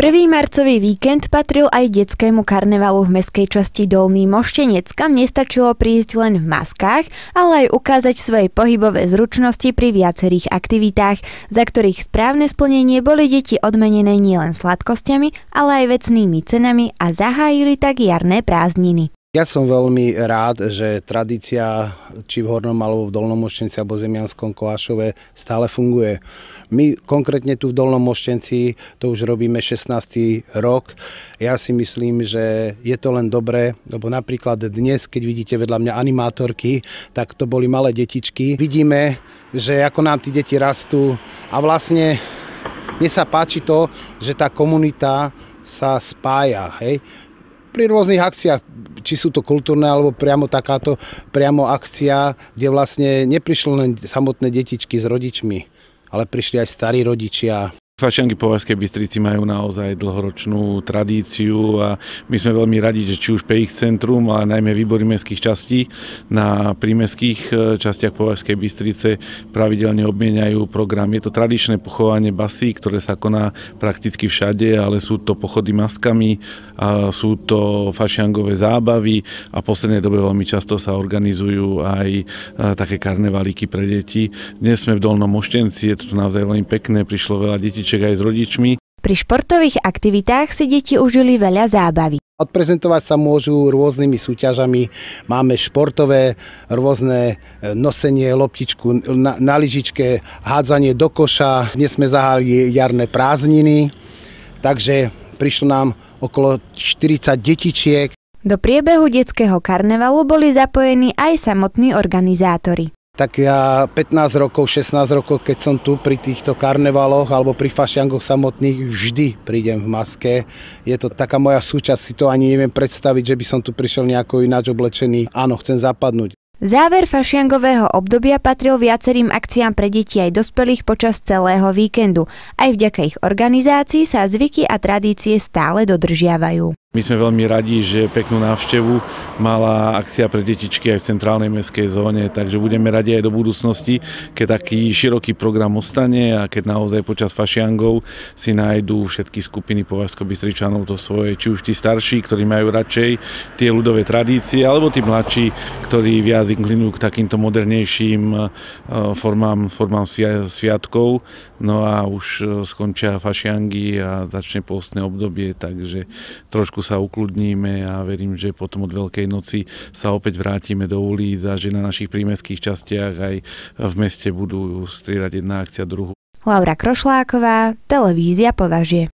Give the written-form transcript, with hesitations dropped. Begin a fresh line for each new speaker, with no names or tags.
1. marcový víkend patril aj detskému karnevalu v mestskej časti Dolný Moštenec, kam nestačilo prísť len v maskách, ale aj ukázať svoje pohybové zručnosti pri viacerých aktivitách, za ktorých správne splnenie boli deti odmenené nielen sladkosťami, ale aj vecnými cenami a zahájili tak jarné prázdniny.
Ja som veľmi rád, že tradícia či v Hornom alebo v Dolnom Moštenci alebo Zemianskom Kolášove stále funguje. My konkrétne tu v Dolnom Moštenci to už robíme 16. rok. Ja si myslím, že je to len dobré, lebo napríklad dnes, keď vidíte vedľa mňa animátorky, tak to boli malé detičky. Vidíme, že ako nám tí deti rastú a vlastne mne sa páči to, že tá komunita sa spája, hej. Pri rôznych akciách, či sú to kultúrne, alebo priamo takáto akcia, kde vlastne neprišli len samotné detičky s rodičmi, ale prišli aj starí rodičia.
Fašiangy Považskej Bystrici majú naozaj dlhoročnú tradíciu a my sme veľmi radi, že či už PX Centrum, ale najmä výbory mestských častí na prímestských častiach Považskej Bystrice pravidelne obmieniajú program. Je to tradičné pochovanie basí, ktoré sa koná prakticky všade, ale sú to pochody maskami, a sú to fašiangové zábavy a v poslednej dobe veľmi často sa organizujú aj také karnevalíky pre deti. Dnes sme v Dolnom Moštenci, je to naozaj veľmi pekné, prišlo veľa detičiek aj s rodičmi.
Pri športových aktivitách si deti užili veľa zábavy.
Odprezentovať sa môžu rôznymi súťažami. Máme športové, rôzne nosenie loptičku na lyžičke, hádzanie do koša. Dnes sme zahájili jarné prázdniny, takže prišlo nám okolo 40 detičiek.
Do priebehu detského karnevalu boli zapojení aj samotní organizátori.
Tak ja 15 rokov, 16 rokov, keď som tu pri týchto karnevaloch alebo pri fašiangoch samotných, vždy prídem v maske. Je to taká moja súčasť, si to ani neviem predstaviť, že by som tu prišiel nejako ináč oblečený. Áno, chcem zapadnúť.
Záver fašiangového obdobia patril viacerým akciám pre deti aj dospelých počas celého víkendu. Aj vďaka ich organizácii sa zvyky a tradície stále dodržiavajú.
My sme veľmi radi, že peknú návštevu mala akcia pre detičky aj v centrálnej mestskej zóne, takže budeme radi aj do budúcnosti, keď taký široký program ostane a keď naozaj počas fašiangov si nájdú všetky skupiny Považsko-Bystričanov to svoje, či už tí starší, ktorí majú radšej tie ľudové tradície, alebo tí mladší, ktorí viac inklinujú k takýmto modernejším formám sviatkov. No a už skončia fašiangy a začne pôstne obdobie, takže trošku sa ukludníme a verím, že potom od Veľkej noci sa opäť vrátime do ulic a že na našich prímestských častiach aj v meste budú striedať jedna akcia druhú.
Laura Krošláková, televízia Považie.